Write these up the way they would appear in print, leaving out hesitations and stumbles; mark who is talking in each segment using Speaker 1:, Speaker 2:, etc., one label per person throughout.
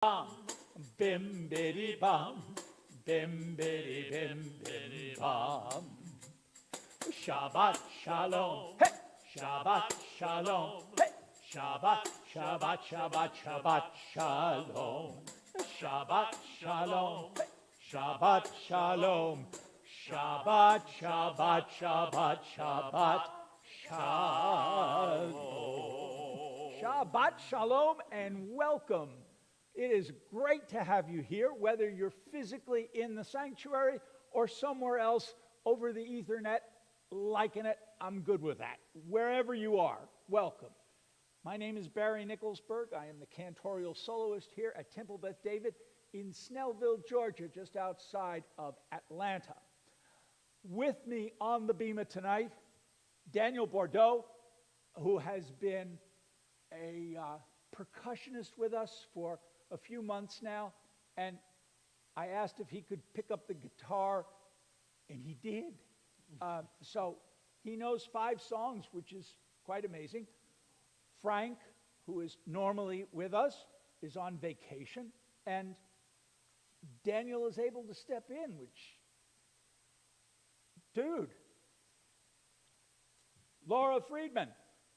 Speaker 1: bum, bim biddy bum, bim biddy bim bim bum. Shabbat shalom, hey! Shabbat shalom, hey! Shabbat, Shabbat, Shabbat, Shabbat shalom. Shabbat shalom, hey! Shabbat shalom. Shabbat, Shabbat, Shabbat, Shabbat shalom. Shabbat shalom and welcome. It is great to have you here, whether you're physically in the sanctuary or somewhere else over the Ethernet, liking it. I'm good with that. Wherever you are, welcome. My name is Barry Nicholsberg. I am the cantorial soloist here at Temple Beth David in Snellville, Georgia, just outside of Atlanta. With me on the bema tonight, Daniel Bordeaux, who has been a percussionist with us for a few months now, and I asked if he could pick up the guitar, and he did. So he knows 5 songs, which is quite amazing. Frank, who is normally with us, is on vacation, and Daniel is able to step in, which, dude. Laura Friedman.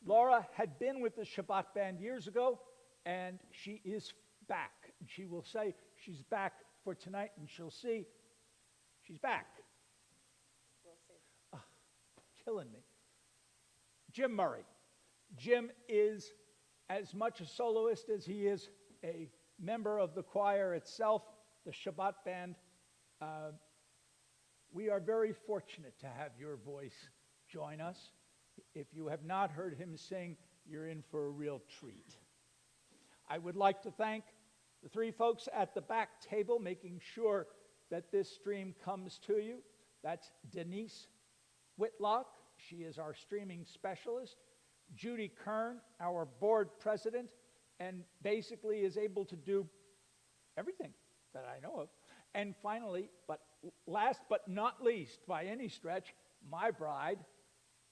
Speaker 1: Laura had been with the Shabbat band years ago, and she is back. She will say she's back for tonight, and she'll see she's back.
Speaker 2: We'll see.
Speaker 1: Killing me. Jim Murray. Jim is as much a soloist as he is a member of the choir itself, the Shabbat band. We are very fortunate to have your voice join us. If you have not heard him sing, you're in for a real treat. I would like to thank the 3 folks at the back table making sure that this stream comes to you. That's Denise Whitlock. She is our streaming specialist. Judy Kern, our board president, and basically is able to do everything that I know of. And finally, but last but not least, by any stretch, my bride,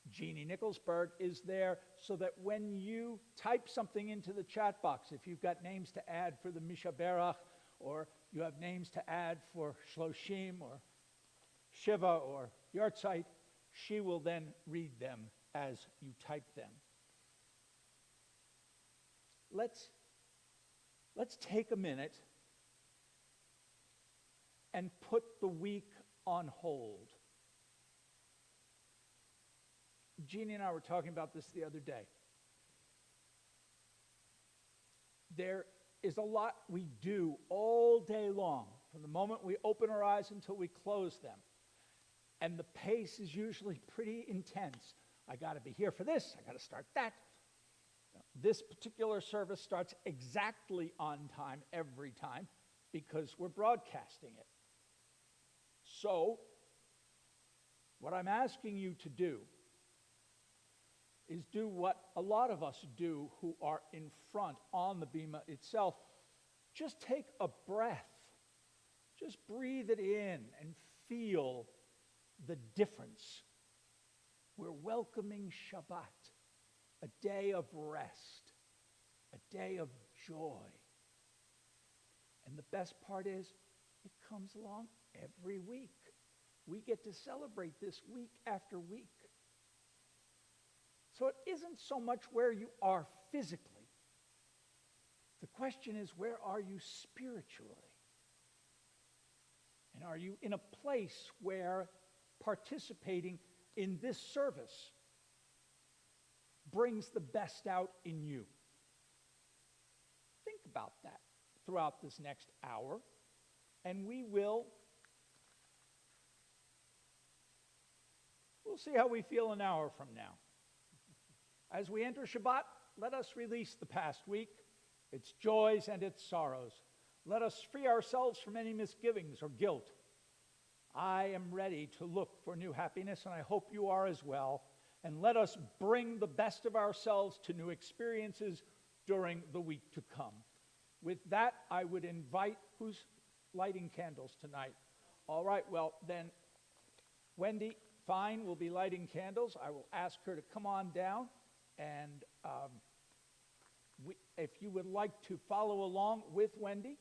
Speaker 1: Jeannie Nicholsberg, is there so that when you type something into the chat box, if you've got names to add for the Misha Berach, or you have names to add for Shloshim or Shiva or Yortzeit, she will then read them as you type them. Let's take a minute and put the week on hold. Jeannie and I were talking about this the other day. There is a lot we do all day long, from the moment we open our eyes until we close them. And the pace is usually pretty intense. I got to be here for this, I got to start that. This particular service starts exactly on time every time because we're broadcasting it. So, what I'm asking you to do is do what a lot of us do who are in front on the bema itself. Just take a breath. Just breathe it in and feel the difference. We're welcoming Shabbat, a day of rest, a day of joy. And the best part is, it comes along every week. We get to celebrate this week after week. So it isn't so much where you are physically. The question is, where are you spiritually? And are you in a place where participating in this service brings the best out in you? Think about that throughout this next hour, and we'll see how we feel an hour from now. As we enter Shabbat, let us release the past week, its joys and its sorrows. Let us free ourselves from any misgivings or guilt. I am ready to look for new happiness, and I hope you are as well. And let us bring the best of ourselves to new experiences during the week to come. With that, I would invite, who's lighting candles tonight? All right, well, then Wendy Fine will be lighting candles. I will ask her to come on down. And If you would like to follow along with Wendy,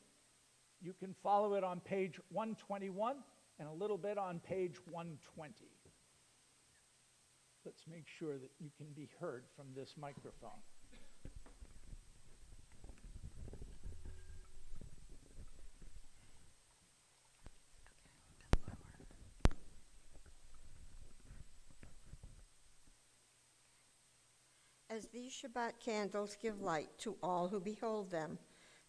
Speaker 1: you can follow it on page 121 and a little bit on page 120. Let's make sure that you can be heard from this microphone.
Speaker 3: As these Shabbat candles give light to all who behold them,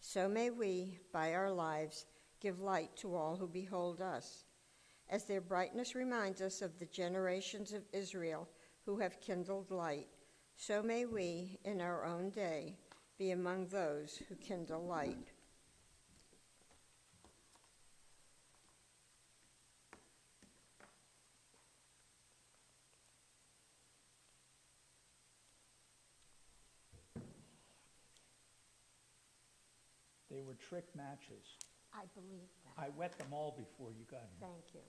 Speaker 3: so may we, by our lives, give light to all who behold us. As their brightness reminds us of the generations of Israel who have kindled light, so may we, in our own day, be among those who kindle light.
Speaker 1: They were trick matches.
Speaker 3: I believe that.
Speaker 1: I wet them all before you got here.
Speaker 3: Thank you.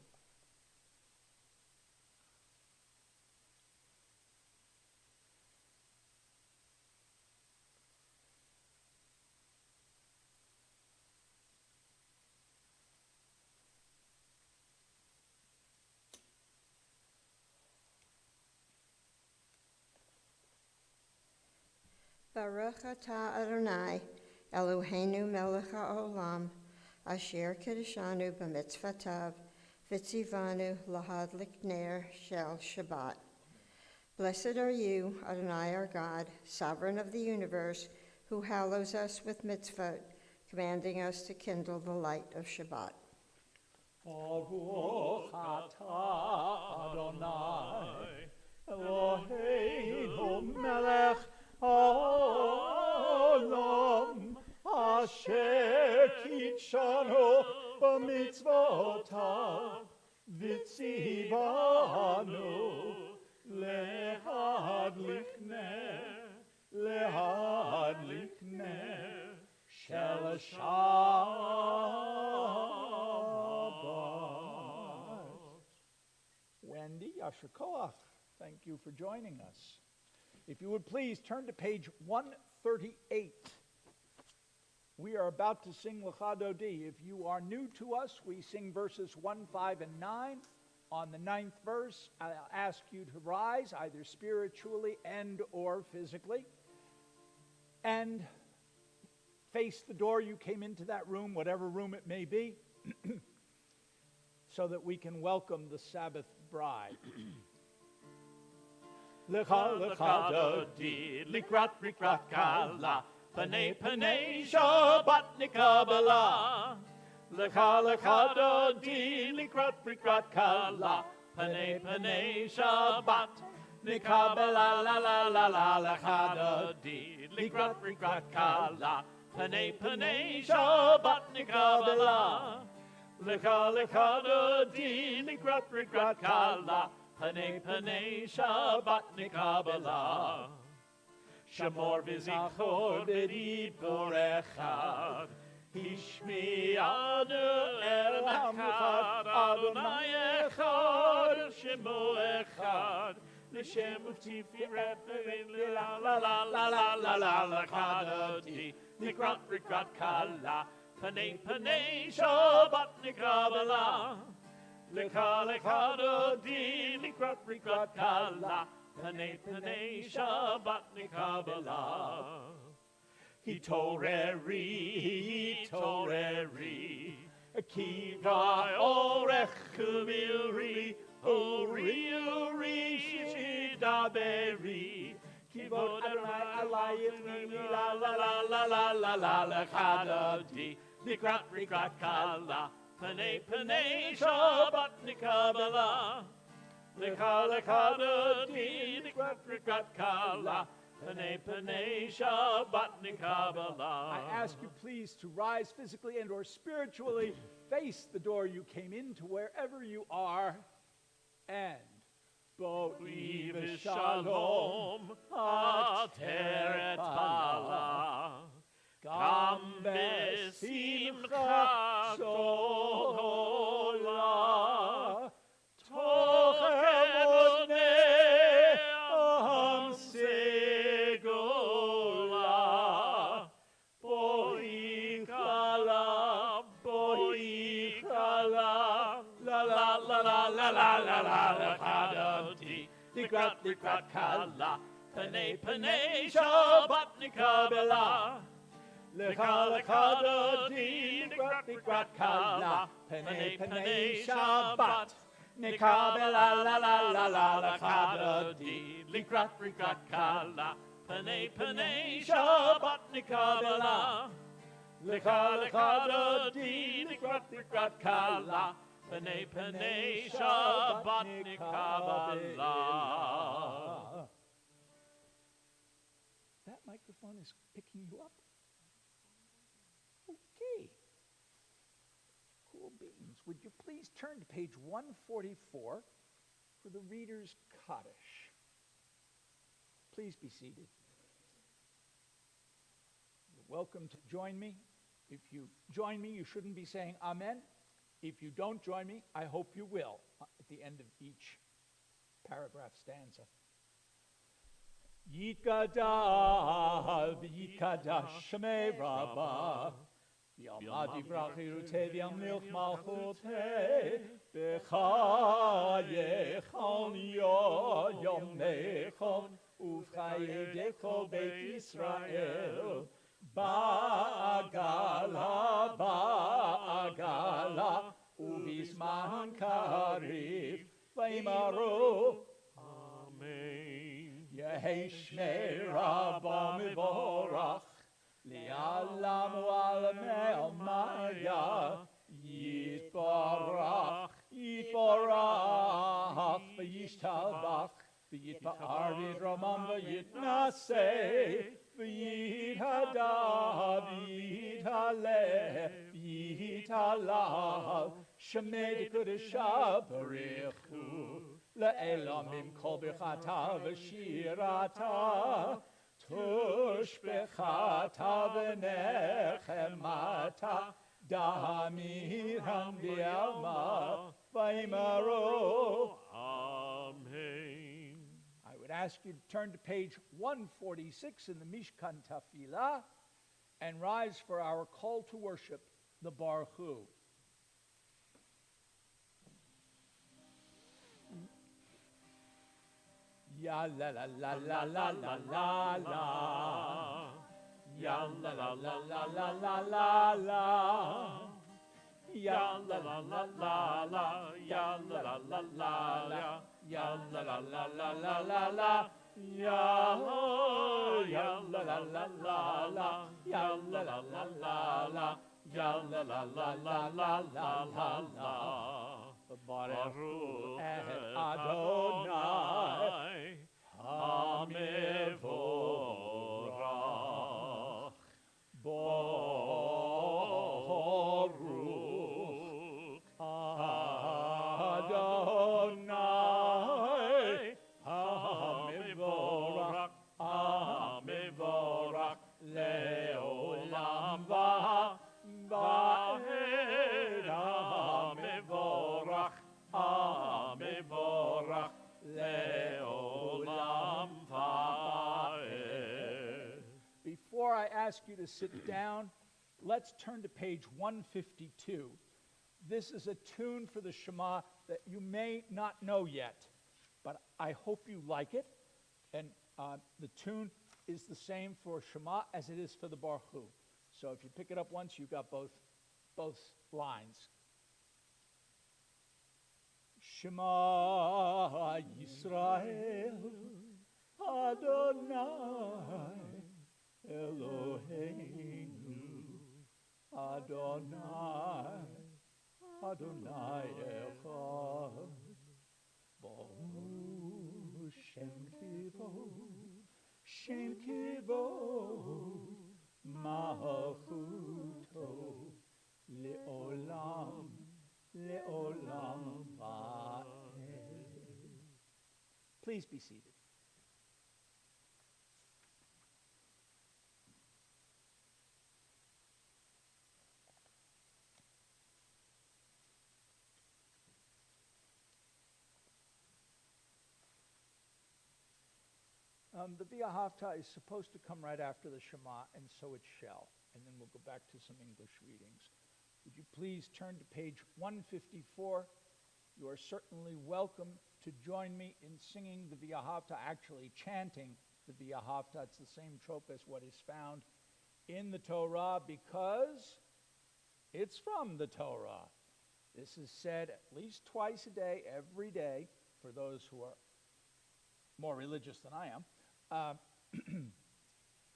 Speaker 3: Baruch atah Adonai, Eloheinu melech haolam, asher kiddushanu b'mitzvotav, v'tzivanu lahadlik ner shel Shabbat. Blessed are you, Adonai our God, sovereign of the universe, who hallows us with mitzvot, commanding us to kindle the light of Shabbat.
Speaker 1: Baruch atah Adonai, Eloheinu melech haolam, asher kitshanu b'mitzvotav, v'tzivanu lehadlik ner shel Shabbat. Wendy, Yasher Koach, thank you for joining us. If you would please turn to page 138. We are about to sing Lecha Dodi. If you are new to us, we sing verses 1, 5, and 9. On the 9th verse, I'll ask you to rise, either spiritually and or physically, and face the door you came into that room, whatever room it may be, so that we can welcome the Sabbath bride.
Speaker 4: Lecha lecha dodi, likrat rikrat kala, panei panei Shabbat nikabala. Lecha lecha dodi, likrat rikrat kala, panei panei Shabbat nikabala la la la la. Lecha dodi, likrat rikrat kala, panei panei Shabbat nikabala. Lecha lecha dodi, likrat rikrat kala, Panei panei Shabbat nikabala. Shamor v'zichor b'dibur echad, Hishmi'anu el echad, Adonai echad, Shemo echad, L'shem u'tiferet la la la la la la la l'chadoti, Nikrat rikrat kala, Panei panei Shabbat nikabala. Lecha lecha dodi, likrat rikrat kala, panei panei Shabbat nikabala. Hitoreri, Akiva orech kumiri, uri shidaberi. Kivod Adonai alayim la la la la la la la lecha dodi, likrat rikrat kala. Panei panei Shabbat nikabala. Lecha lecha dodi, likrat rikrat kala. Panei panei Shabbat nikabala.
Speaker 1: I ask you please to rise physically and or spiritually, face the door you came into wherever you are, and Bo'ii v'shalom
Speaker 4: ateret bala. Gam besimcha sola, tochem odnei am segola. la la la la chada di likrat kala Panei panei Shabbat nikabela Lekala di likrat kala Panei panei Shabbat nikabela la la la la la chada di likrat kala Panei panei Shabbat nikabela Lekala di likrat kala Panei panei Shabbat nikabela.
Speaker 1: That microphone is picking you up. Okay. Cool beans. Would you please turn to page 144 for the Reader's Kaddish? Please be seated. You're welcome to join me. If you join me, you shouldn't be saying Amen. If you don't join me, I hope you will at the end of each paragraph stanza. Yitkadal v'yitkadash shemei Rabbah v'yamad yivrach yirutei v'yamlich malchutei b'chayechon yomechon uv'chayei kol beit Yisrael ba'agala uv'izman karif v'yimaru Yehei Shmei Rabbah Mivorach Li'alam U'alamei Almaya Yitbarach V'yishtabach V'yitpa'ar V'yitramam V'yitnaseh V'yithadav V'yithaleh V'yithalav Shemei D'Kodeshah Barichu Le'elamim kol b'chata v'shirata tushbechata v'nechemata da'amiram v'yalma v'yimaru.
Speaker 4: Amen.
Speaker 1: I would ask you to turn to page 146 in the Mishkan Tefillah and rise for our call to worship, the Baruch Hu. Ya la la la la la la la la. Ya la la la la la la la la. Ya la la la la la. Ya la la la la la. Ya la la la la la la la. Ya la la la la la. Ya la la la la la. Ya la la la la la la la. Baruch Adonai HaMevorach Baruch Adonai HaMevorach Le'olam va'ed HaMevorach Le'olam va'ed. Before I ask you to sit down, let's turn to page 152. This is a tune for the Shema that you may not know yet, but I hope you like it. And the tune is the same for Shema as it is for the Baruch Hu. So if you pick it up once, you've got both lines. Shema Yisrael Adonai Eloheinu Adonai Echad Baruch Shem Kivod Malchuto Le'olam va'ed. Please be seated. The Via Hafta is supposed to come right after the Shema, and so it shall. And then we'll go back to some English readings. Would you please turn to page 154 You are certainly welcome to join me in singing the V'ahavta, actually chanting the V'ahavta. It's the same trope as what is found in the Torah because it's from the Torah. This is said at least twice a day, every day, for those who are more religious than I am.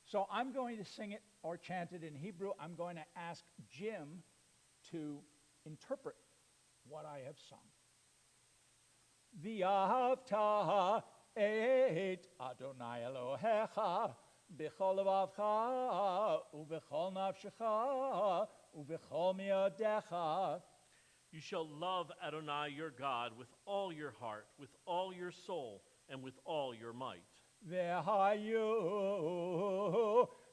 Speaker 1: So I'm going to sing it or chant it in Hebrew. I'm going to ask Jim to interpret what I have sung. V'ahavta et Adonai Elohecha b'chol levavcha u'b'chol nafshecha u'b'chol miyadecha.
Speaker 4: You shall love Adonai your God with all your heart, with all your soul, and with all your might.
Speaker 1: V'hayu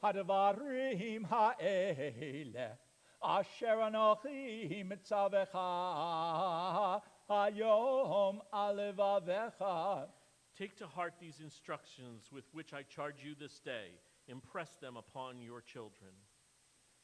Speaker 1: hadvarim ha'ele asher anochi mitzavecha hayom alevavecha.
Speaker 4: Take to heart these instructions with which I charge you this day. Impress them upon your children.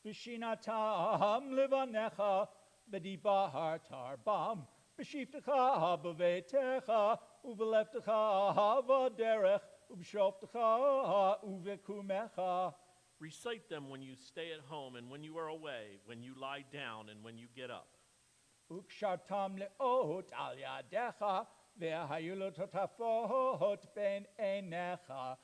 Speaker 1: V'shinatam levanecha v'dibartar bam v'shiftecha b'veitecha u'v'leftecha v'derech u'v'shoftecha u'v'kumecha.
Speaker 4: Recite them when you stay at home and when you are away, when you lie down and when you get up.
Speaker 1: Ukshartam le'ot al yadecha ve'hayu lo totafot ben einecha.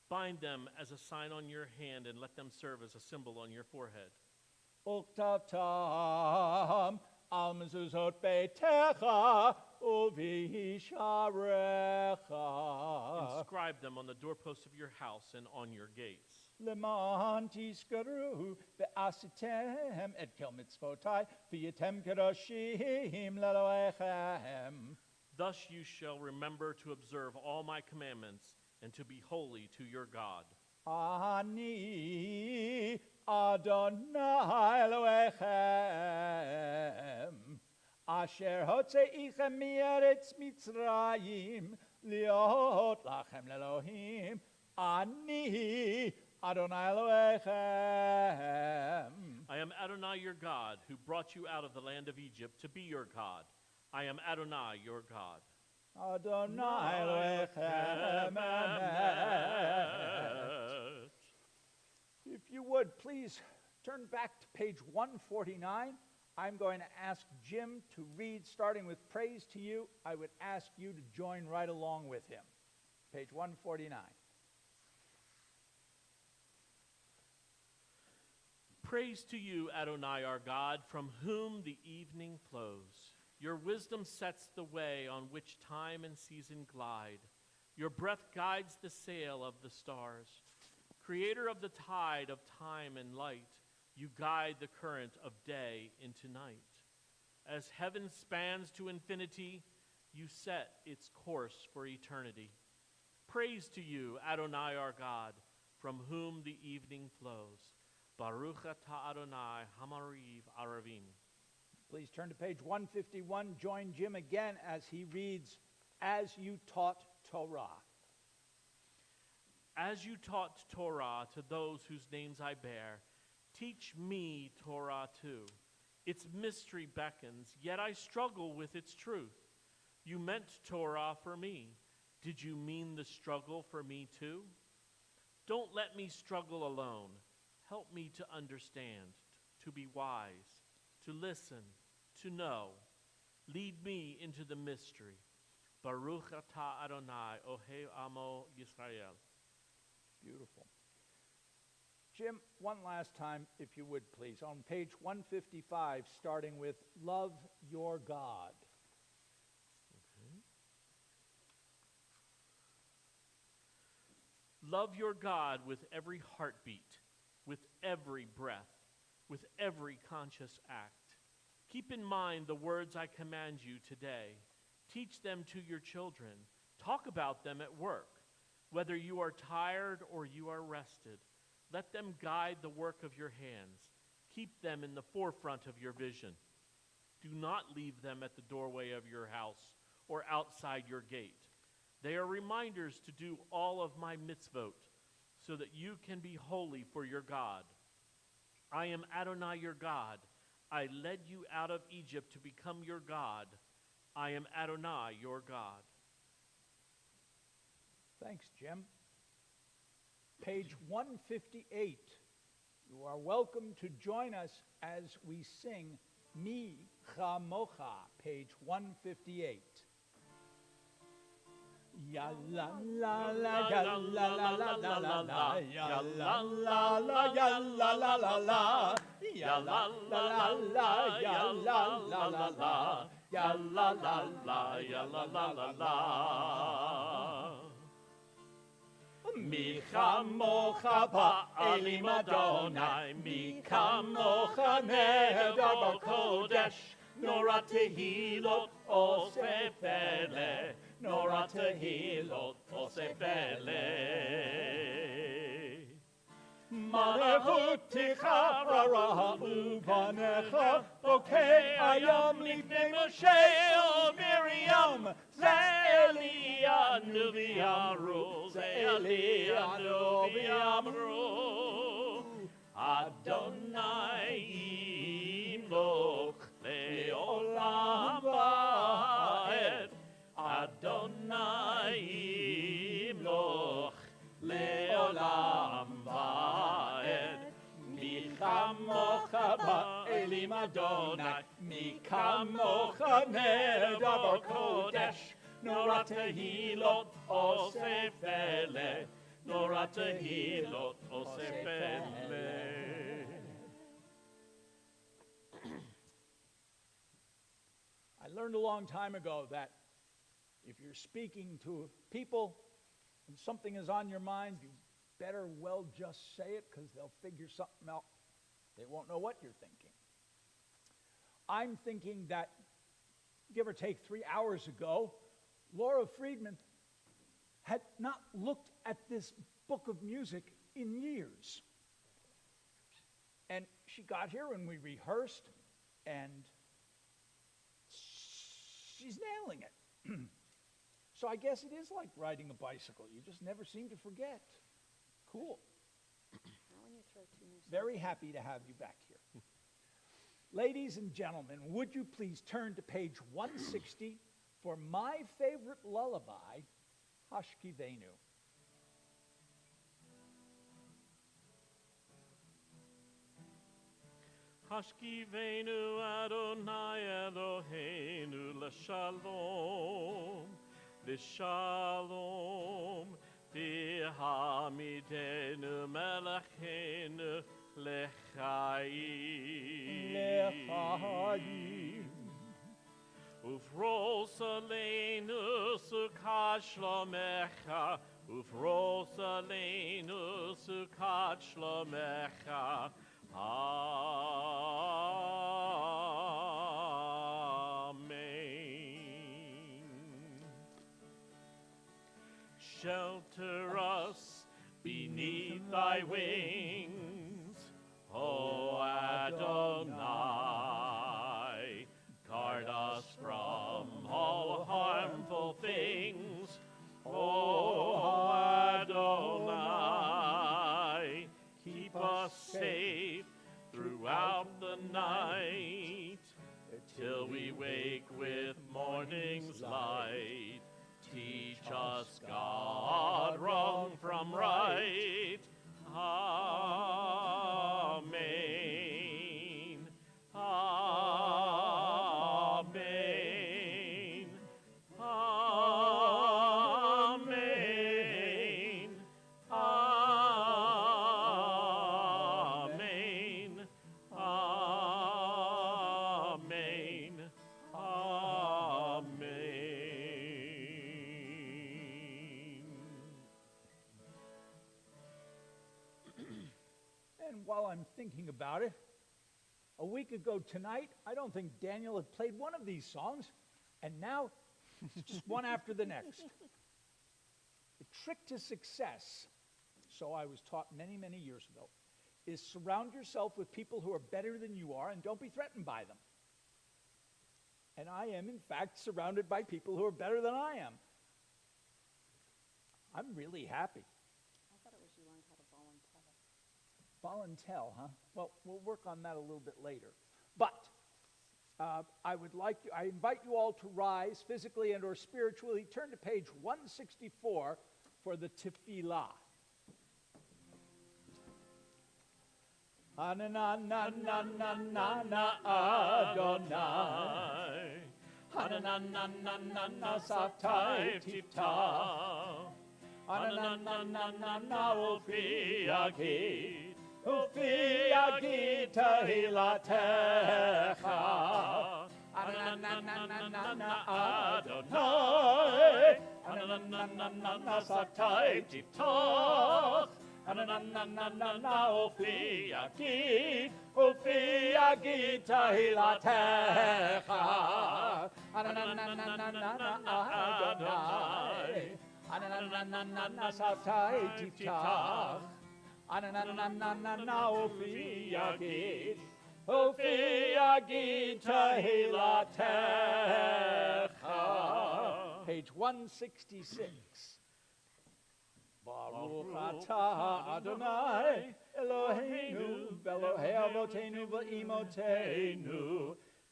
Speaker 4: Bind them as a sign on your hand and let them serve as a symbol on your forehead.
Speaker 1: Uktavtam al mezuzot beitecha u'visharecha.
Speaker 4: Inscribe them on the doorposts of your house and on your gates.
Speaker 1: Leman tiskaru ve'asitem et kel mitzvotai v'yetem kedoshim leloechem.
Speaker 4: Thus you shall remember to observe all my commandments and to be holy to your God.
Speaker 1: Ani Adonai Elohechem asher hotzeichem mieretz Mitzrayim liot lachem lelohim. Ani Adonai Elohechem.
Speaker 4: I am Adonai your God, who brought you out of the land of Egypt to be your God. I am Adonai your God.
Speaker 1: Adonai Elohechem. If you would, please turn back to page 149. I'm going to ask Jim to read, starting with praise to you. I would ask you to join right along with him. Page 149.
Speaker 4: Praise to you, Adonai our God, from whom the evening flows. Your wisdom sets the way on which time and season glide. Your breath guides the sail of the stars. Creator of the tide of time and light, you guide the current of day into night. As heaven spans to infinity, you set its course for eternity. Praise to you, Adonai our God, from whom the evening flows. Baruch atah Adonai hamariv aravim.
Speaker 1: Please turn to page 151. Join Jim again as he reads, As You Taught Torah.
Speaker 4: As you taught Torah to those whose names I bear, teach me Torah too. Its mystery beckons, yet I struggle with its truth. You meant Torah for me. Did you mean the struggle for me too? Don't let me struggle alone. Help me to understand, to be wise, to listen, to know. Lead me into the mystery. Baruch atah Adonai, Ohei Amo Yisrael.
Speaker 1: Beautiful. Jim, one last time, if you would, please. On page 155, starting with Love Your God.
Speaker 4: Love your God with every heartbeat, with every breath, with every conscious act. Keep in mind the words I command you today. Teach them to your children. Talk about them at work. Whether you are tired or you are rested, let them guide the work of your hands. Keep them in the forefront of your vision. Do not leave them at the doorway of your house or outside your gate. They are reminders to do all of my mitzvot, so that you can be holy for your God. I am Adonai your God. I led you out of Egypt to become your God. I am Adonai, your God.
Speaker 1: Thanks, Jim. Page 158. You are welcome to join us as we sing Mi Chamocha, page 158. Ya la la la, ya la la la la la la, ya la la la, ya la la la la, ya la la la, ya la la la la, ya la la la, ya la la la la. Mi chamocha ba'elim Adonai, mi chamocha nehedar b'kodesh, nora tehilot oseh pele, nora tehilot oseh pele. Malachutecha bara uvanecha, bokeh ayam lifnei Moshe el Miriam, Elianu v'yamru, Elianu v'yamru, Adonai yimloch le'olam va'ed, Adonai yimloch le'olam va'ed. Mi chamocha ba'elim Adonai, mi chamocha nehedar b'kodesh, nora tehilot oseh pele, nora tehilot oseh pele. I learned a long time ago that if you're speaking to people and something is on your mind, you better well just say it, because they'll figure something out. They won't know what you're thinking. I'm thinking that, give or take 3 hours ago, Laura Friedman had not looked at this book of music in years. And she got here and we rehearsed, and she's nailing it. So I guess it is like riding a bicycle. You just never seem to forget. Cool.
Speaker 2: Not when you throw two new songs.
Speaker 1: Very happy to have you back here. Ladies and gentlemen, would you please turn to page 160 for my favorite lullaby, Hashkivenu.
Speaker 4: Hashkivenu Adonai Eloheinu l'shalom, l'shalom, Tihamidenu Melechenu l'chaim.
Speaker 1: L'chaim.
Speaker 4: Ufros aleinu sukat shlomecha, ufros aleinu sukat shlomecha. Amen. Shelter us beneath thy wings, O Adonai. Guard us from all harmful things, O Adonai. Keep us safe throughout the night, till we wake with morning's light. Teach us, God, wrong from right. Amen. Amen. Amen. Amen. Amen. Amen.
Speaker 1: And while I'm thinking about it, a week ago tonight, I don't think Daniel had played one of these songs, and now it's just one after the next. The trick to success, so I was taught many, many years ago, is surround yourself with people who are better than you are and don't be threatened by them. And I am, in fact, surrounded by people who are better than I am. I'm really happy.
Speaker 2: I thought it was you learned how to volunteer.
Speaker 1: Volunteer, huh? Well, we'll work on that a little bit later. But I invite you all to rise physically and or spiritually. Turn to page 164 for the tefillah. Hanananananana Adonai. Hanananananana Satai Tifta. Hananananana Ufi Yagid. Ufi Yagid Tahilatecha. Hananananana Adonai. Hananananana Satai Tifta. Hananananana Ufi Yagid Tahilatecha. Hananananana Adonai. Hananananana Satai Tiftach. Hananananana Ufi Yagid Tahilatecha. Page 166. Baruch atah Adonai Eloheinu Elohei Avoteinu V'Imoteinu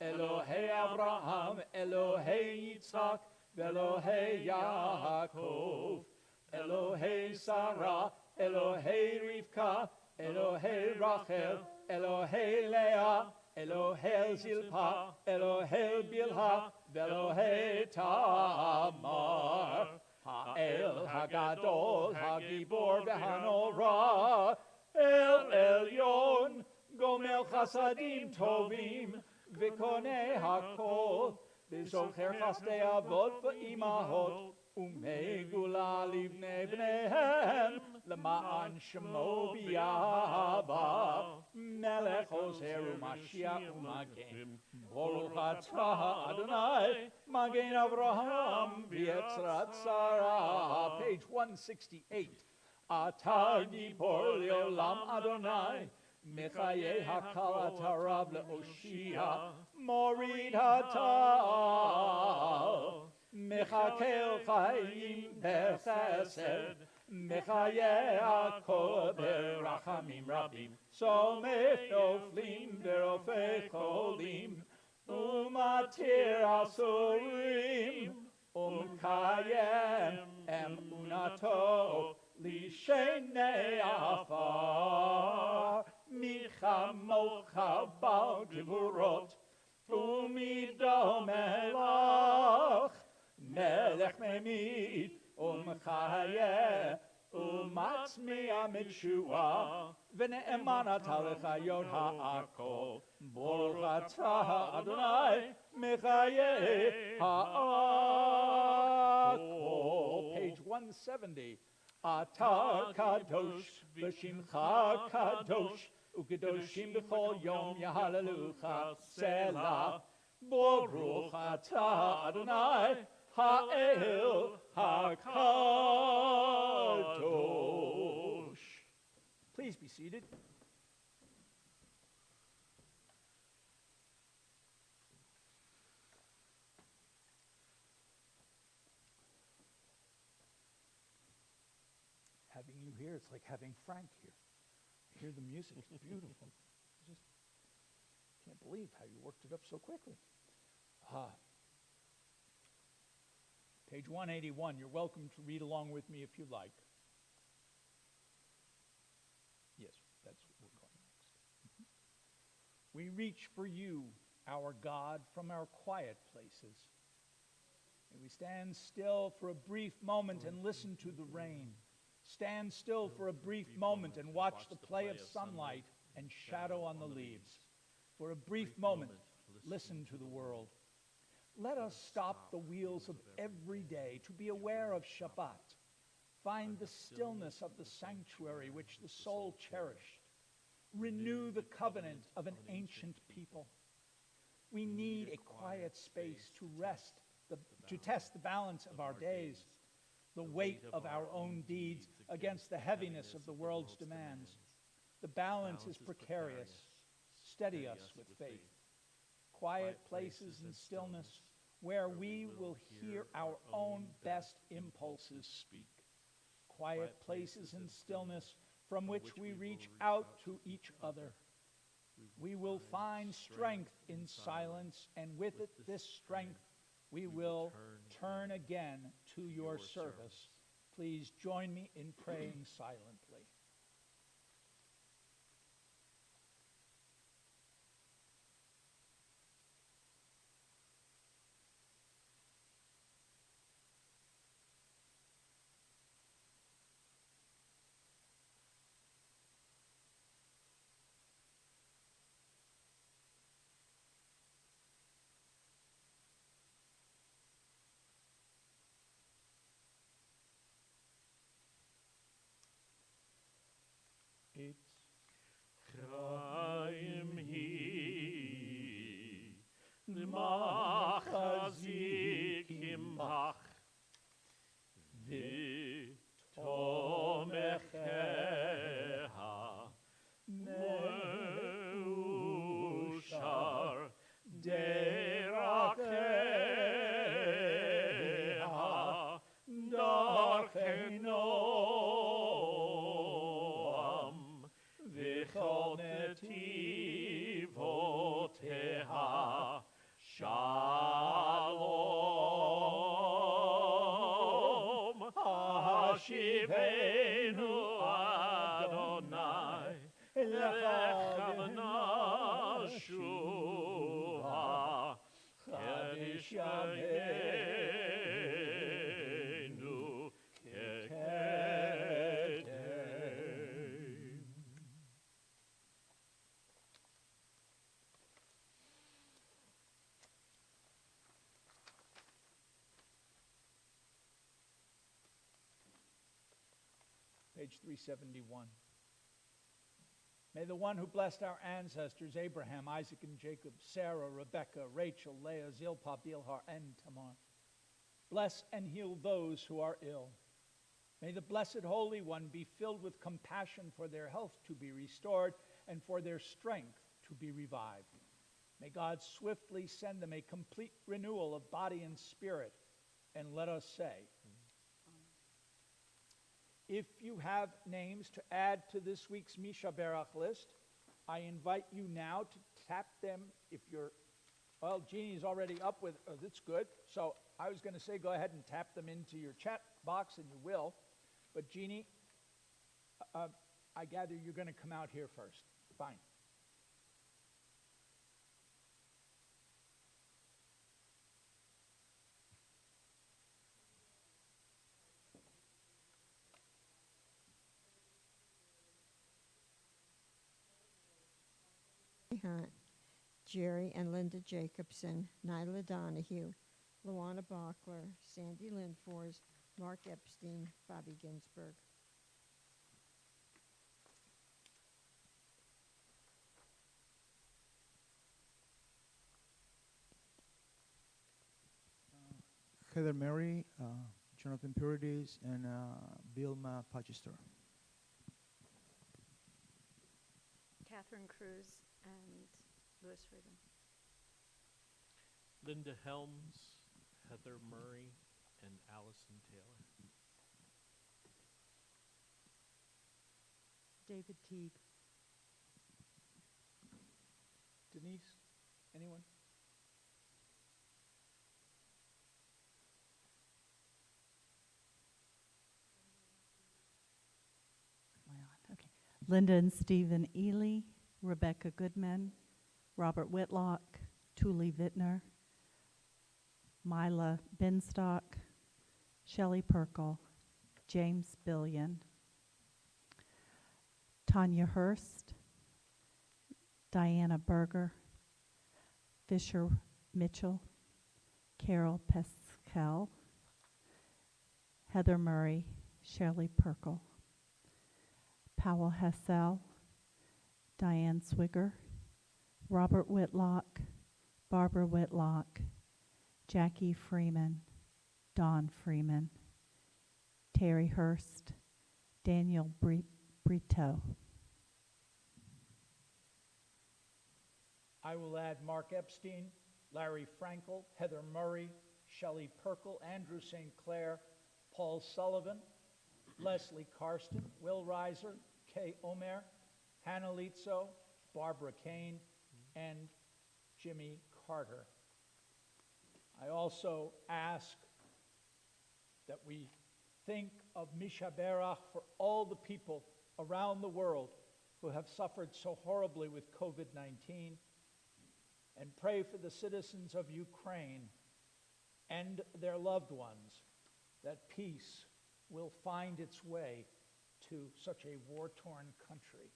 Speaker 1: Elohei Abraham Elohei Yitzchak Elohei Yaakov Elohei Sarah Elohei Rivka Elohei Rachel Elohei Leah Elohei Zilpah Elohei Bilhah Elohei Tamar Ha'el Hagadol, Hagibor v'Hanora, El Elyon, Gomel Chasadim Tovim, V'konei Hakol, V'zocher Chasdei Avot v'Imahot, U'megula livnei bneihem, L'ma'an Shemo b'yava, Melech Ozer u'Mashiach u'Magen, Baruch atah Adonai, Magen Avraham, V'yetzrat Sarah. Page 168. Atah Gibor Leolam Adonai, Mechayeh Hakal Atarav Le'oshia, Morid Hatal, Mechakel Chayim Bechesed, Mechayeh Hakol Berachamim Rabim, Somech Noflim Berofei Cholim, Umatir Asurim, Umkayem Emunato, Lishenei Afar, Michamocha Bal Gevurot, Umido Melach, Melech Memid, Umkayeh, Umatzmiya Mitshua, V'ne'emanat Alechayot Ha'akol, Baruch atah Adonai, Mechayeh Ha'akol. Page 170. Atah Kadosh, V'shimcha Kadosh, U'kedoshim b'chol yom Yahalelucha, Selah. Baruch atah Adonai, Ha'el HaKadosh. Please be seated. Having you here, it's like having Frank here. I hear the music, it's beautiful. I just can't believe how you worked it up so quickly. Page 181, you're welcome to read along with me if you like. Yes, that's what we're going next. We reach for you, our God, from our quiet places. May we stand still for a brief moment and listen to the rain. Stand still for a brief moment and watch the play of sunlight and shadow on the leaves. For a brief moment, listen to the world. Let us stop the wheels of every day to be aware of Shabbat. Find the stillness of the sanctuary which the soul cherished. Renew the covenant of an ancient people. We need a quiet space to test the balance of our days, the weight of our own deeds against the heaviness of the world's demands. The balance is precarious. Steady us with faith. Quiet places and stillness where we will hear our own best impulses speak. Quiet places and stillness from which we reach out to each other. We will find strength in silence, and with it, this strength, we will turn again to your service. Please join me in praying silently. It's
Speaker 4: Chaim hi, Machazikim bach, V'tomecheha, Meushar, Deracheha, Darchenoam, V'chol netivoteha, Shalom, Hashivenu Adonai, Lecha v'nashuva, Chadish yameinu kekedem.
Speaker 1: page 371. May the one who blessed our ancestors, Abraham, Isaac, and Jacob, Sarah, Rebekah, Rachel, Leah, Zilpah, Bilhah, and Tamar, bless and heal those who are ill. May the blessed Holy One be filled with compassion for their health to be restored and for their strength to be revived. May God swiftly send them a complete renewal of body and spirit. And let us say, if you have names to add to this week's Misha Berach list, I invite you now to tap them. If you're, well, Jeannie's already up with, oh, that's good. So I was going to say go ahead and tap them into your chat box, and you will. But Jeannie, I gather you're going to come out here first. Fine.
Speaker 3: Hunt, Jerry and Linda Jacobson, Nyla Donahue, Luana Bachler, Sandy Lindfors, Mark Epstein, Bobby Ginsburg.
Speaker 5: Heather Mary, Jonathan Purides, and Vilma Pachester.
Speaker 2: Catherine Cruz and Louis Friedman.
Speaker 4: Linda Helms, Heather Murray, and Allison Taylor.
Speaker 6: David Teague.
Speaker 1: Denise, anyone?
Speaker 6: Am I on? Okay. Linda and Stephen Ely, Rebecca Goodman, Robert Whitlock, Tuli Vittner, Mila Binstock, Shelley Perkle, James Billion, Tanya Hurst, Diana Berger, Fisher Mitchell, Carol Pascal, Heather Murray, Shirley Perkle, Powell Hassell, Diane Swigger, Robert Whitlock, Barbara Whitlock, Jackie Freeman, Dawn Freeman, Terry Hurst, Daniel Brito.
Speaker 1: I will add Mark Epstein, Larry Frankel, Heather Murray, Shelley Perkle, Andrew St. Clair, Paul Sullivan, Leslie Karsten, Will Reiser, Kay Omer, Hannah Litzo, Barbara Kane, and Jimmy Carter. I also ask that we think of Misha Berach for all the people around the world who have suffered so horribly with COVID-19, and pray for the citizens of Ukraine and their loved ones, that peace will find its way to such a war-torn country.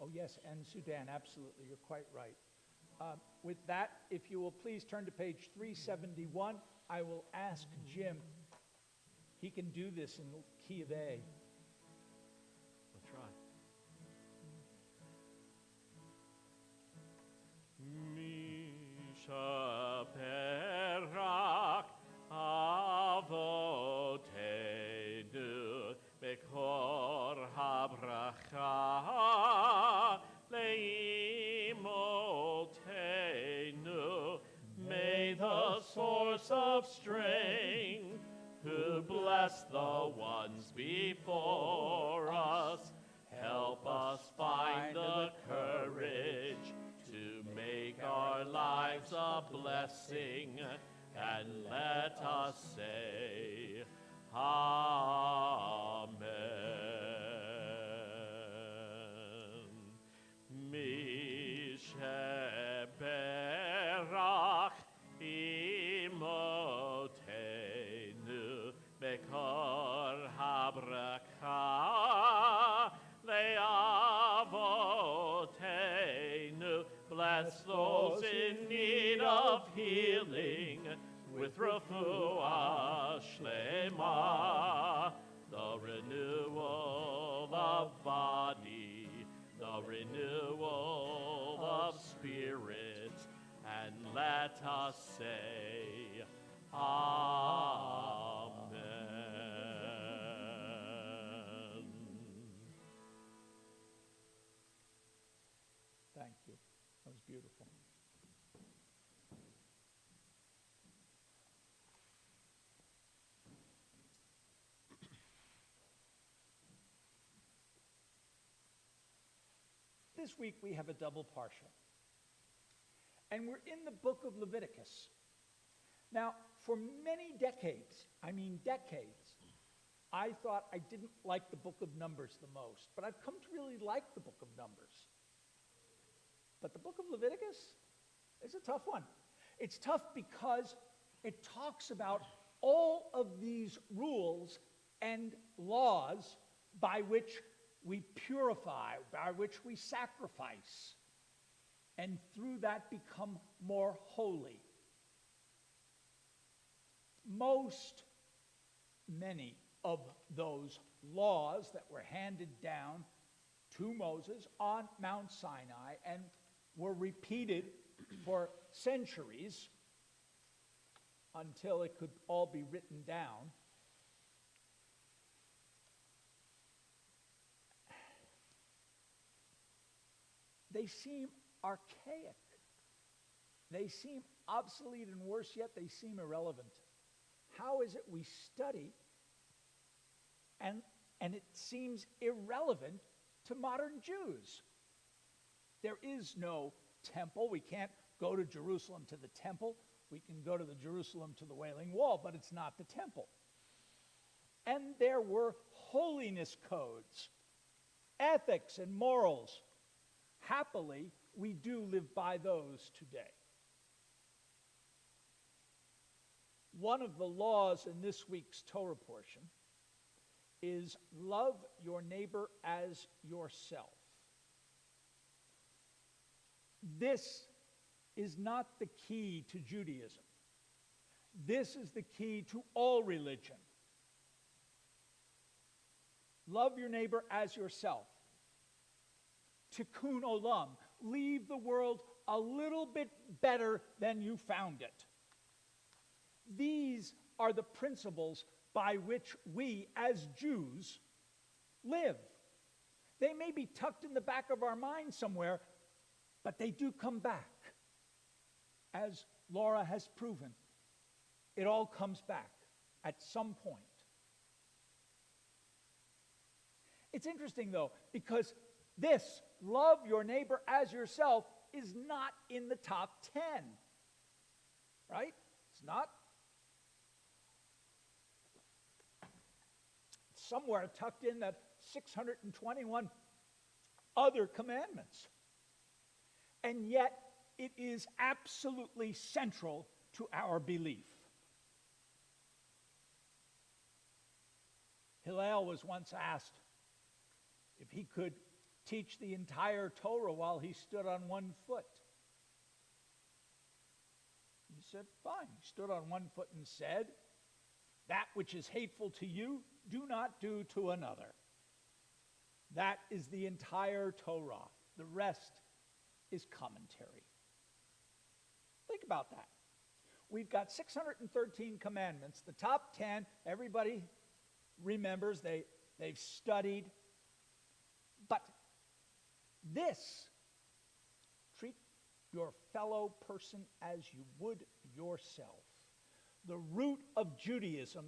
Speaker 1: Oh, yes, and Sudan, absolutely, you're quite right. With that, if you will please turn to page 371, I will ask Jim. He can do this in the key of A.
Speaker 4: I'll try. Misha Perach Avotenu Bekor Habracha Leimotenu. May the source of strength, who bless the ones before us, help us find the courage to make our lives a blessing, and let us say, Amen. Mishe Berach imotenu bekor habracha leavotenu. Bless those in need of healing with refuah shlema, the renewal of body, the renewal of spirit, and let us say, Amen.
Speaker 1: Thank you. That was beautiful. This week we have a double parsha. And we're in the book of Leviticus. Now, for many decades, I thought I didn't like the book of Numbers the most, but I've come to really like the book of Numbers. But the book of Leviticus is a tough one. It's tough because it talks about all of these rules and laws by which we purify, by which we sacrifice, and through that become more holy. Many of those laws that were handed down to Moses on Mount Sinai and were repeated for centuries until it could all be written down. They seem archaic. They seem obsolete, and worse yet, they seem irrelevant. How is it we study and it seems irrelevant to modern Jews? There is no temple. We can't go to Jerusalem to the temple. We can go to the Jerusalem to the Wailing Wall, but it's not the temple. And there were holiness codes, ethics and morals. Happily, we do live by those today. One of the laws in this week's Torah portion is love your neighbor as yourself. This is not the key to Judaism. This is the key to all religion. Love your neighbor as yourself. Tikkun olam, leave the world a little bit better than you found it. These are the principles by which we as Jews live. They may be tucked in the back of our mind somewhere, but they do come back. As Laura has proven, it all comes back at some point. It's interesting, though, because this, love your neighbor as yourself, is not in the top 10. Right? It's not. It's somewhere tucked in that 621 other commandments. And yet, it is absolutely central to our belief. Hillel was once asked if he could teach the entire Torah while he stood on one foot. He said, fine. He stood on one foot and said, that which is hateful to you, do not do to another. That is the entire Torah. The rest is commentary. Think about that. We've got 613 commandments. The top 10, everybody remembers, they've studied. But this, treat your fellow person as you would yourself. The root of Judaism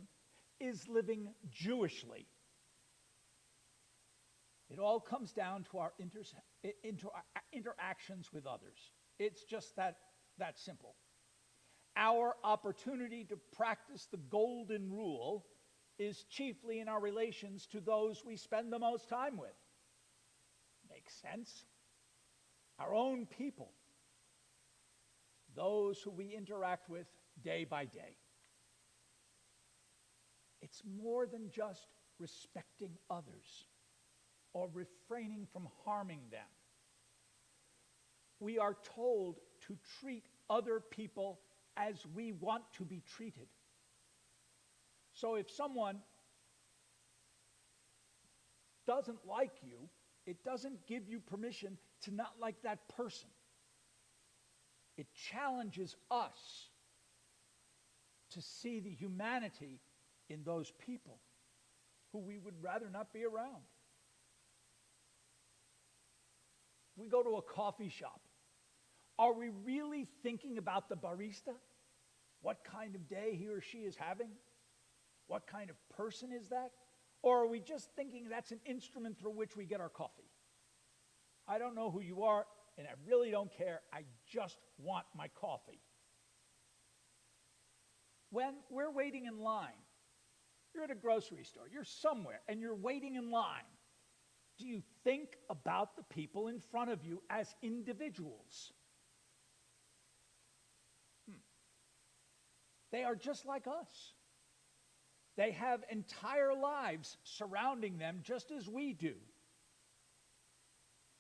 Speaker 1: is living Jewishly. It all comes down to our interactions with others. It's just that simple. Our opportunity to practice the golden rule is chiefly in our relations to those we spend the most time with. Makes sense? Our own people. Those who we interact with day by day. It's more than just respecting others or refraining from harming them. We are told to treat other people as we want to be treated. So if someone doesn't like you, it doesn't give you permission to not like that person. It challenges us to see the humanity in those people who we would rather not be around. If we go to a coffee shop, are we really thinking about the barista? What kind of day he or she is having? What kind of person is that? Or are we just thinking that's an instrument through which we get our coffee? I don't know who you are, and I really don't care. I just want my coffee. When we're waiting in line, you're at a grocery store, you're somewhere, and you're waiting in line. Do you think about the people in front of you as individuals? They are just like us. They have entire lives surrounding them just as we do.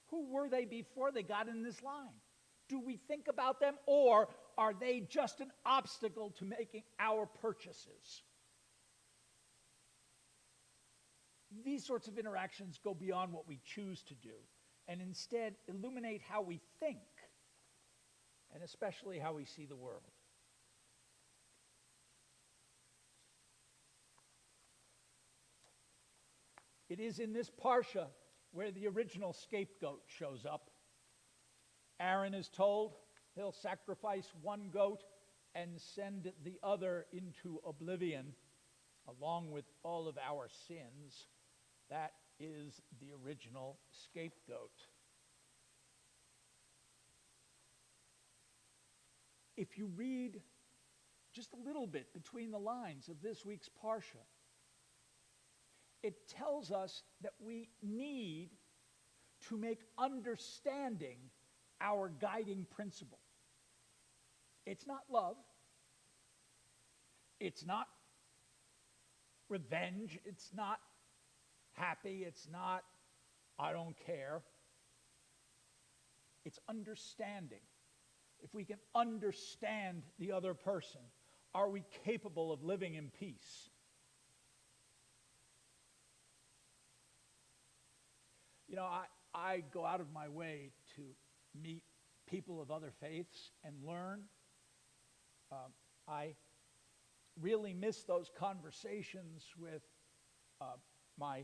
Speaker 1: Who were they before they got in this line? Do we think about them, or are they just an obstacle to making our purchases? These sorts of interactions go beyond what we choose to do and instead illuminate how we think and especially how we see the world. It is in this parsha where the original scapegoat shows up. Aaron is told he'll sacrifice one goat and send the other into oblivion along with all of our sins. That is the original scapegoat. If you read just a little bit between the lines of this week's parsha, it tells us that we need to make understanding our guiding principle. It's not love. It's not revenge. It's not happy. It's not, I don't care. It's understanding. If we can understand the other person, are we capable of living in peace? You know, I go out of my way to meet people of other faiths and learn. I really miss those conversations with my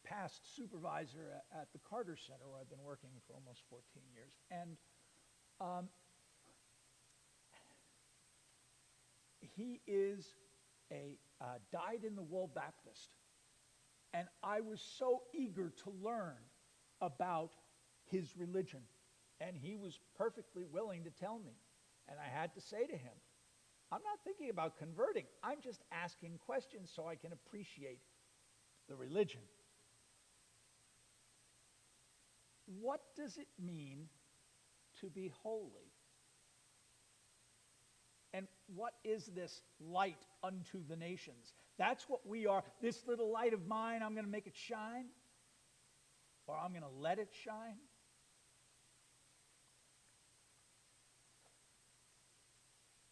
Speaker 1: past supervisor at the Carter Center, where I've been working for almost 14 years. And he is a dyed-in-the-wool Baptist. And I was so eager to learn about his religion. And he was perfectly willing to tell me. And I had to say to him, I'm not thinking about converting. I'm just asking questions so I can appreciate the religion. What does it mean to be holy? And what is this light unto the nations? That's what we are. This little light of mine, I'm going to make it shine, or I'm going to let it shine.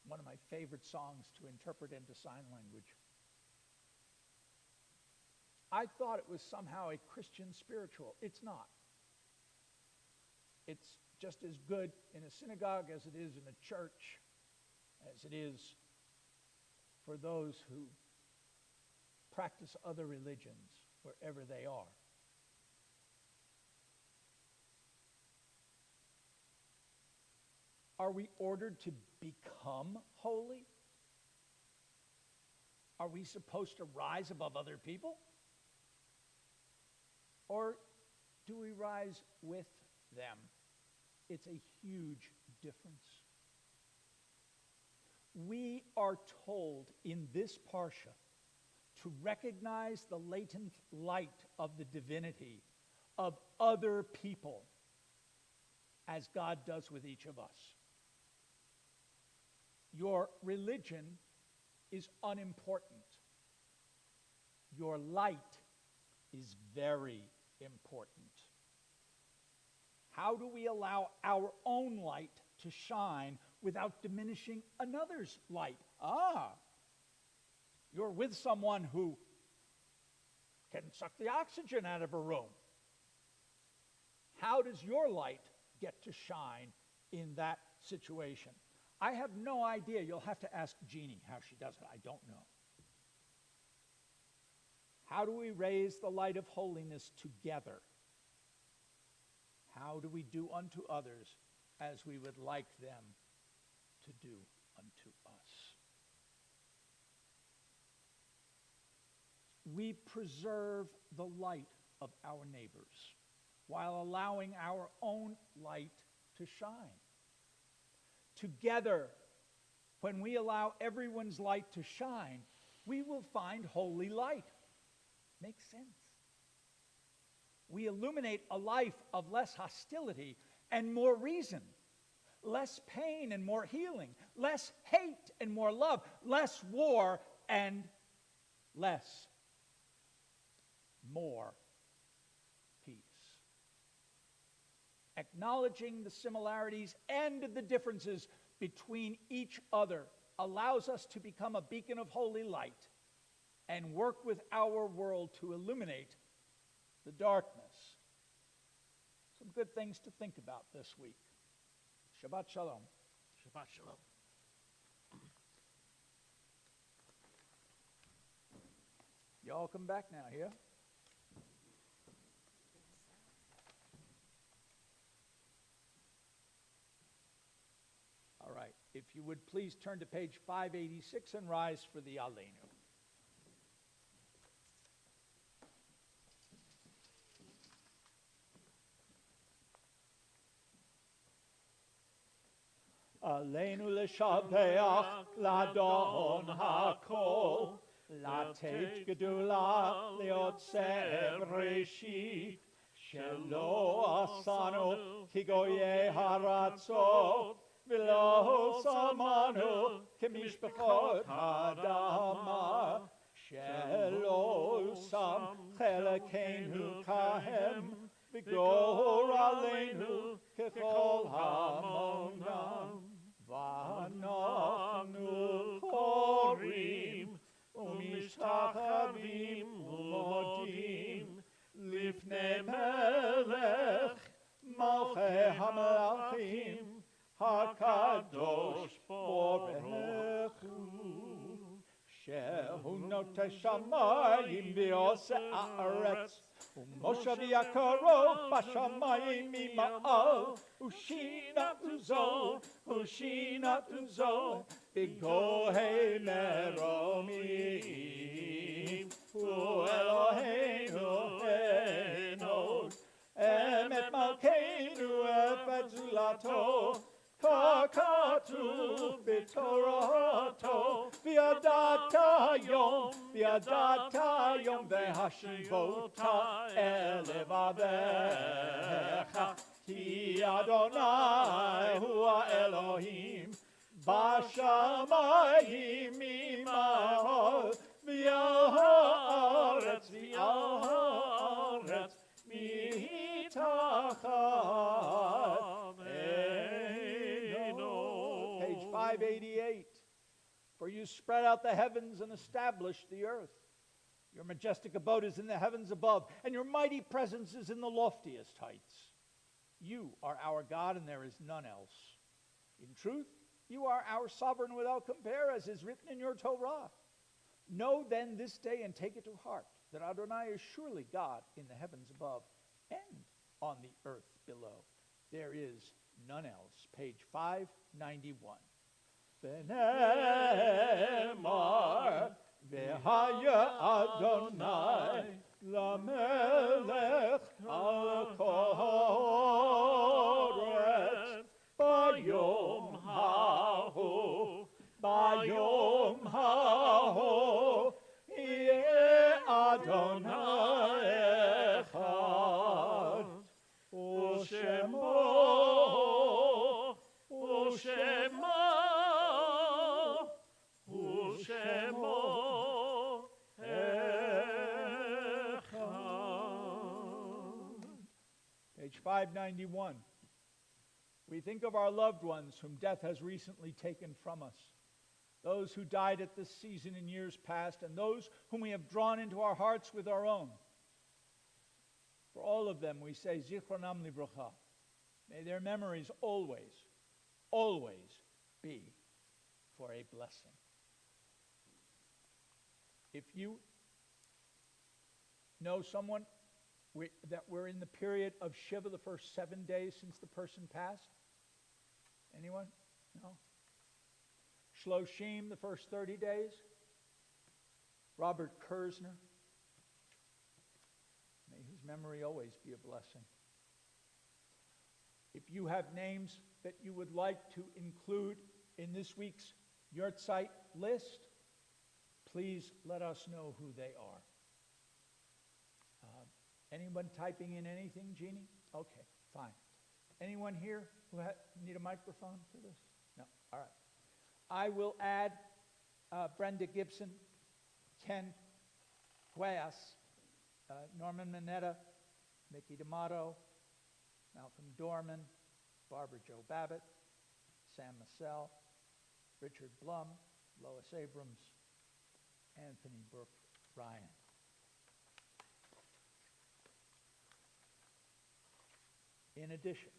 Speaker 1: One of my favorite songs to interpret into sign language. I thought it was somehow a Christian spiritual. It's not. It's just as good in a synagogue as it is in a church, as it is for those who practice other religions wherever they are. Are we ordered to become holy? Are we supposed to rise above other people? Or do we rise with them? It's a huge difference. We are told in this parsha to recognize the latent light of the divinity of other people as God does with each of us. Your religion is unimportant. Your light is very important. How do we allow our own light to shine without diminishing another's light? You're with someone who can suck the oxygen out of a room. How does your light get to shine in that situation? I have no idea. You'll have to ask Jeannie how she does it. I don't know. How do we raise the light of holiness together? How do we do unto others as we would like them to do unto us? We preserve the light of our neighbors while allowing our own light to shine. Together, when we allow everyone's light to shine, we will find holy light. Makes sense. We illuminate a life of less hostility and more reason, less pain and more healing, less hate and more love, less war and more peace. Acknowledging the similarities and the differences between each other allows us to become a beacon of holy light and work with our world to illuminate the darkness. Some good things to think about this week. Shabbat Shalom.
Speaker 4: Shabbat Shalom.
Speaker 1: Y'all come back now, yeah? All right. If you would please turn to page 586 and rise for the Aleinu. Aleinu l'shabeach l'adon hakol, לתת גדולה ליוצר בראשית, שלא עשנו כגויי הארצות, ולא שמנו כמשפחות האדמה, שלא שם חלקנו כהם, וגורלנו ככל המונם, ואנחנו קוראים ומשתחווים ומודים לפני מלך מלכי המלכים הקדוש ברוך הוא, שהוא נוטה שמיים ועושה הארץ, ומושבי הקרוב בשמיים ממעל, ושינה עוזו בגוהי מרומים.
Speaker 4: Elohim, Hu Eloheinu, Einod, Emet Malkeinu, Epet Zulato, Kakatu B'Torato, V'yadata Yom, V'hashivota elevavecha, Ki Adonai Hu Elohim, Bashamayim imahol, V'yal haaretz mitachad eino.
Speaker 1: Page 588. For you spread out the heavens and established the earth. Your majestic abode is in the heavens above, and your mighty presence is in the loftiest heights. You are our God, and there is none else. In truth, you are our sovereign without compare, as is written in your Torah. Know then this day and take it to heart, that Adonai is surely God in the heavens above and on the earth below. There is none else. Page 591. V'nemar v'haya Adonai lamelech al koretz bayom hahu yeh Adonai echad u'shemo echad. Page 591. We think of our loved ones whom death has recently taken from us, those who died at this season in years past, and those whom we have drawn into our hearts with our own. For all of them we say, Zichronam Livrocha. May their memories always, always be for a blessing. If you know someone that we're in the period of Shiva, the first 7 days since the person passed? Anyone? No? Shloshim, the first 30 days? Robert Kersner? May his memory always be a blessing. If you have names that you would like to include in this week's Yahrzeit list, please let us know who they are. Anyone typing in anything, Jeannie? Okay, fine. Anyone here who need a microphone for this? No? All right. I will add Brenda Gibson, Ken Guayas, Norman Mineta, Mickey D'Amato, Malcolm Dorman, Barbara Jo Babbitt, Sam Massell, Richard Blum, Lois Abrams, Anthony Brooke Ryan. In addition,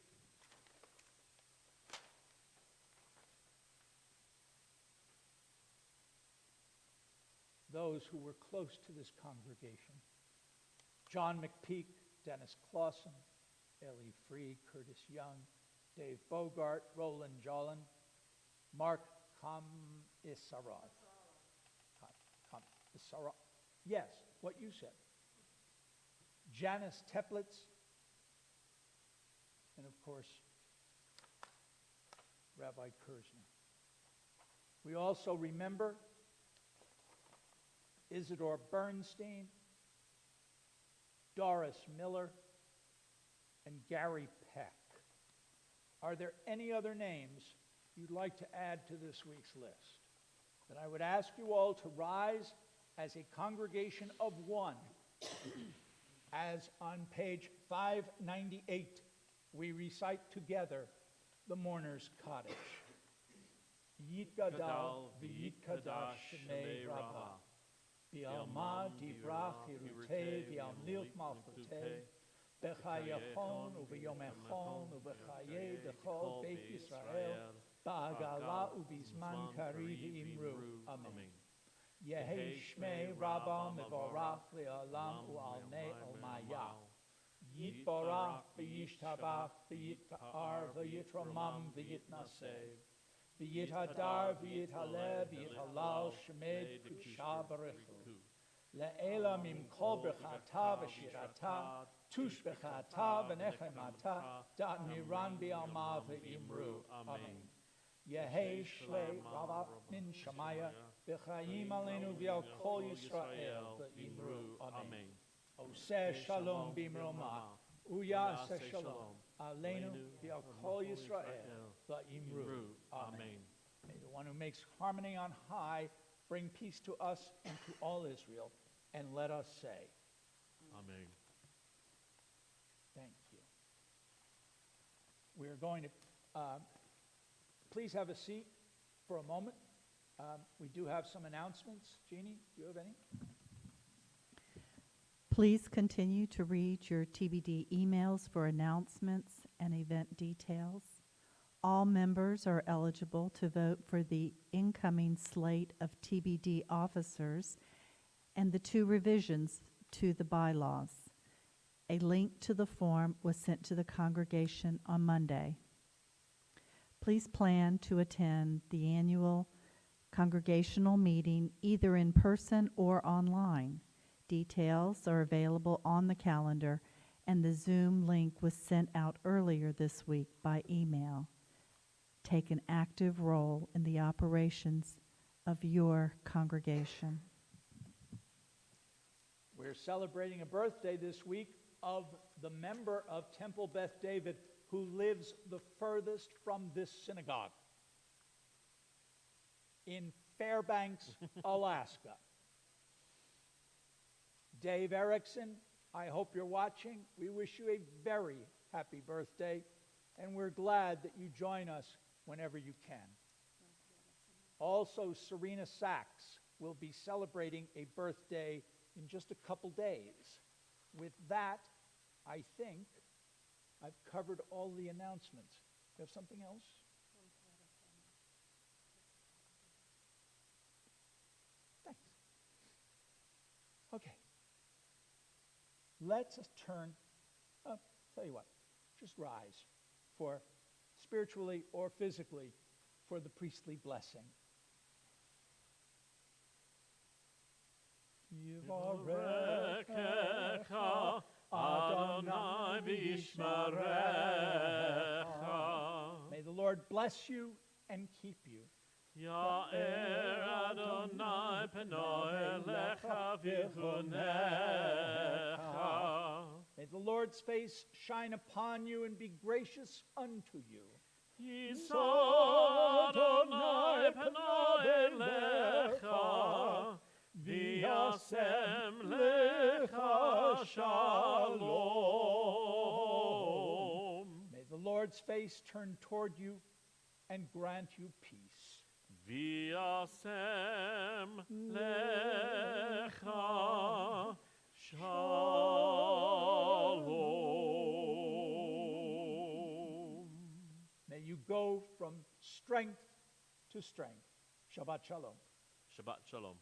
Speaker 1: those who were close to this congregation: John McPeak, Dennis Clausen, Ellie Free, Curtis Young, Dave Bogart, Roland Jolin, Mark Isarov. Yes, what you said. Janice Teplitz, and of course, Rabbi Kersner. We also remember Isidore Bernstein, Doris Miller, and Gary Peck. Are there any other names you'd like to add to this week's list? Then I would ask you all to rise as a congregation of one, as on page 598 we recite together the Mourner's Cottage. Yit Gadal v'yit Kadash Shemei Rabbah, V'alma divrach Hirutei v'amlilch malchutei, B'chayachon u'v'yomechon u'v'chayei b'chol Beit Yisrael, Ba'agala u'bizman kariv imru. Amen. Yehi Shmei Rabbah mevorach le'olam u'alnei olmaya. Yitbarach v'yishtabach v'yitpa'ar v'yitramam v'yitnasev. V'yithadar v'yithaleh v'yithalal shemei k'usha b'rechu. Le'ela mimkol bechata v'shirata, tush bechata v'nechemata, da'miran bi'alma v'imru. Amen. Yehi shlei rava min shamaya, v'chaim aleinu v'al kol Yisrael v'imru. Amen. Oseh shalom b'imroma, uyaseh shalom, aleinu v'al kol Yisrael v'imru. Amen. May the one who makes harmony on high bring peace to us and to all Israel. And let us say,
Speaker 4: Amen.
Speaker 1: thank you. We're going to, please have a seat for a moment. We do have some announcements. Jeannie, do you have any?
Speaker 6: Please continue to read your TBD emails for announcements and event details. All members are eligible to vote for the incoming slate of TBD officers and the 2 revisions to the bylaws. A link to the form was sent to the congregation on Monday. Please plan to attend the annual congregational meeting either in person or online. Details are available on the calendar, and the Zoom link was sent out earlier this week by email. Take an active role in the operations of your congregation.
Speaker 1: We're celebrating a birthday this week of the member of Temple Beth David who lives the furthest from this synagogue in Fairbanks, Alaska. Dave Erickson, I hope you're watching. We wish you a very happy birthday, and we're glad that you join us whenever you can. Also, Serena Sachs will be celebrating a birthday in just a couple days. With that, I think I've covered all the announcements. You have something else? Thanks. Okay. Let's turn, tell you what, just rise for spiritually or physically for the priestly blessing.
Speaker 4: Yivarechecha Adonai v'yishmerecha.
Speaker 1: May the Lord bless you and keep you.
Speaker 4: Ya'er Adonai peno elecha v'chunecha.
Speaker 1: May the Lord's face shine upon you and be gracious unto you.
Speaker 4: Yisa Adonai peno elecha v'yasem lecha shalom.
Speaker 1: May the Lord's face turn toward you and grant you peace.
Speaker 4: V'yasem lecha shalom.
Speaker 1: May you go from strength to strength. Shabbat shalom.
Speaker 4: Shabbat shalom.